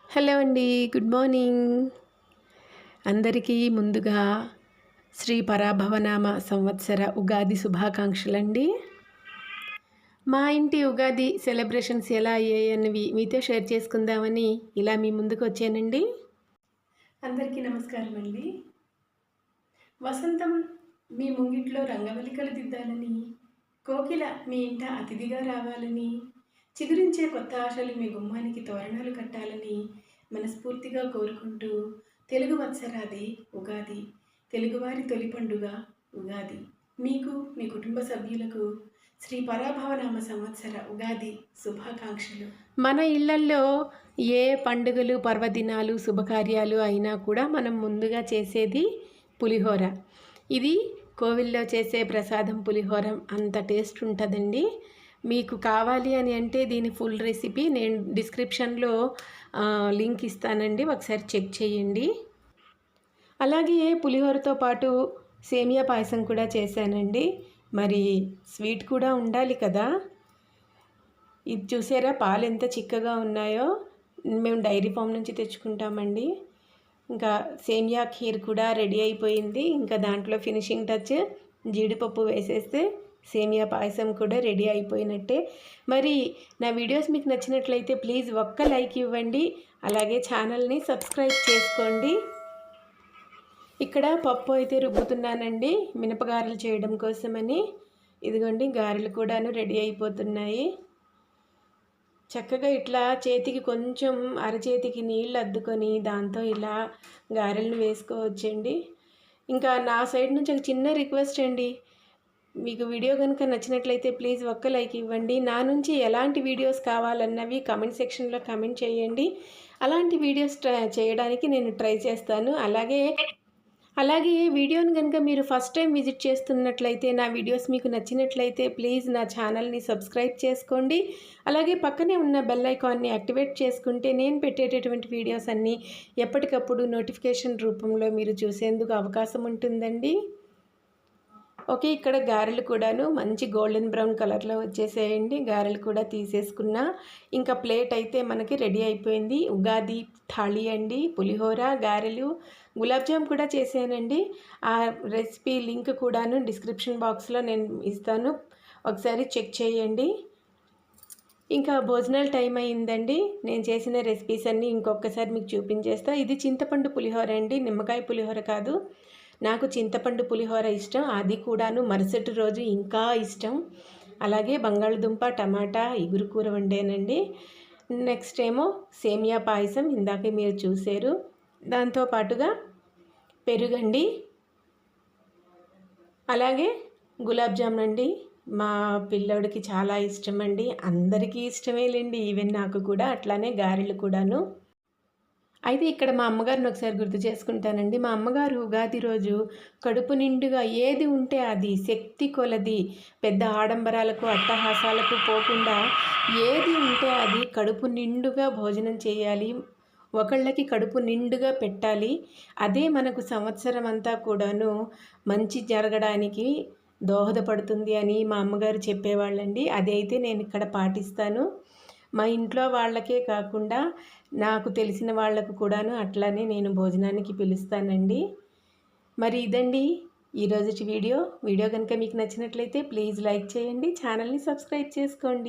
Hello అండి, good morning అందరికీ. ముందుగా శ్రీ పరాభవనామ సంవత్సర ఉగాది శుభాకాంక్షలండి. మా ఇంటి ఉగాది సెలబ్రేషన్స్ ఎలా అయ్యాయన్నవి మీతో షేర్ చేసుకుందామని ఇలా మీ ముందుకు వచ్చానండి. అందరికీ నమస్కారం అండి. వసంతం మీ ముంగిట్లో రంగవల్లికలు దిద్దాలని, కోకిల మీ ఇంట అతిథిగా రావాలని, చిగురించే కొత్త ఆశలు మీ గుమ్మానికి తోరణాలు కట్టాలని మనస్ఫూర్తిగా కోరుకుంటూ, తెలుగు వత్సరాది ఉగాది, తెలుగువారి తొలి పండుగ ఉగాది, మీకు మీ కుటుంబ సభ్యులకు శ్రీ పరాభవనామ సంవత్సర ఉగాది శుభాకాంక్షలు. మన ఇళ్లల్లో ఏ పండుగలు, పర్వదినాలు, శుభకార్యాలు అయినా కూడా మనం ముందుగా చేసేది పులిహోర. ఇది కోవిల్లో చేసే ప్రసాదం పులిహోర అంత టేస్ట్ ఉంటుందండి. మీకు కావాలి అని అంటే దీని ఫుల్ రెసిపీ నేను డిస్క్రిప్షన్లో లింక్ ఇస్తానండి, ఒకసారి చెక్ చేయండి. అలాగే పులిహోరతో పాటు సేమియా పాయసం కూడా చేశానండి. మరి స్వీట్ కూడా ఉండాలి కదా. ఇది చూసారా, పాలు ఎంత చిక్కగా ఉన్నాయో. మేము డైరీ ఫామ్ నుంచి తెచ్చుకుంటామండి. ఇంకా సేమియా ఖీర్ కూడా రెడీ అయిపోయింది. ఇంకా దాంట్లో ఫినిషింగ్ టచ్ జీడిపప్పు వేసేస్తే సేమియా పాయసం కూడా రెడీ అయిపోయినట్టే. మరి నా వీడియోస్ మీకు నచ్చినట్లయితే ప్లీజ్ ఒక్క లైక్ ఇవ్వండి, అలాగే ఛానల్ని సబ్స్క్రైబ్ చేసుకోండి. ఇక్కడ పప్పు అయితే రుబ్బుతున్నానండి మినపగారెలు చేయడం కోసమని. ఇదిగోండి, గారెలు కూడాను రెడీ అయిపోతున్నాయి. చక్కగా ఇట్లా చేతికి కొంచెం అరచేతికి నీళ్ళు అద్దుకొని దాంతో ఇలా గారెలను వేసుకోవచ్చండి. ఇంకా నా సైడ్ నుంచి ఒక చిన్న రిక్వెస్ట్ అండి, మీకు వీడియో కనుక నచ్చినట్లయితే ప్లీజ్ ఒక్క లైక్ ఇవ్వండి. నా నుంచి ఎలాంటి వీడియోస్ కావాలన్నవి కామెంట్ సెక్షన్లో కామెంట్ చేయండి. అలాంటి వీడియోస్ చేయడానికి నేను ట్రై చేస్తాను. అలాగే వీడియోని కనుక మీరు ఫస్ట్ టైం విజిట్ చేస్తున్నట్లయితే, నా వీడియోస్ మీకు నచ్చినట్లయితే ప్లీజ్ నా ఛానల్ని సబ్స్క్రైబ్ చేసుకోండి. అలాగే పక్కనే ఉన్న బెల్ ఐకాన్ని యాక్టివేట్ చేసుకుంటే నేను పెట్టేటటువంటి వీడియోస్ అన్నీ ఎప్పటికప్పుడు నోటిఫికేషన్ రూపంలో మీరు చూసేందుకు అవకాశం ఉంటుందండి. ఓకే, ఇక్కడ గారెలు కూడాను మంచి గోల్డెన్ బ్రౌన్ కలర్లో వచ్చేసేయండి. గారెలు కూడా తీసేసుకున్నా. ఇంకా ప్లేట్ అయితే మనకి రెడీ అయిపోయింది. ఉగాది థాళీ అండి, పులిహోర, గారెలు, గులాబ్ జామ్ కూడా చేసానండి. ఆ రెసిపీ లింక్ కూడాను డిస్క్రిప్షన్ బాక్స్లో నేను ఇస్తాను, ఒకసారి చెక్ చేయండి. ఇంకా భోజనాల టైం అయిందండి. నేను చేసిన రెసిపీస్ అన్నీ ఇంకొకసారి మీకు చూపించేస్తా. ఇది చింతపండు పులిహోర అండి, నిమ్మకాయ పులిహోర కాదు. నాకు చింతపండు పులిహోర ఇష్టం, అది కూడాను మరుసటి రోజు ఇంకా ఇష్టం. అలాగే బంగాళదుంప, టమాటా, ఇగురు కూర వండానండి. నెక్స్ట్ ఏమో సేమియా పాయసం ఇందాకే మీరు చూసారు. దాంతోపాటుగా పెరుగండి, అలాగే గులాబ్ జామున్ అండి. మా పిల్లోడికి చాలా ఇష్టం అండి, అందరికీ ఇష్టమేలేండి, ఈవెన్ నాకు కూడా. అట్లానే గారెలు కూడాను. అయితే ఇక్కడ మా అమ్మగారిని ఒకసారి గుర్తు చేసుకుంటానండి. మా అమ్మగారు ఉగాది రోజు కడుపు నిండుగా ఏది ఉంటే అది, శక్తి కొలది, పెద్ద ఆడంబరాలకు అట్టహాసాలకు పోకుండా ఏది ఉంటే అది కడుపు నిండుగా భోజనం చేయాలి, ఒకళ్ళకి కడుపు నిండుగా పెట్టాలి. అదే మనకు సంవత్సరం అంతా కూడాను మంచి జరగడానికి దోహదపడుతుంది అని మా అమ్మగారు చెప్పేవాళ్ళండి. అది అయితే నేను ఇక్కడ పాటిస్తాను. మా ఇంట్లో వాళ్ళకే కాకుండా నాకు తెలిసిన వాళ్ళకు కూడాను అట్లానే నేను భోజనానికి పిలుస్తానండి. మరి ఇదండి ఈరోజుటి వీడియో కనుక మీకు నచ్చినట్లయితే ప్లీజ్ లైక్ చేయండి, ఛానల్ని సబ్స్క్రైబ్ చేసుకోండి.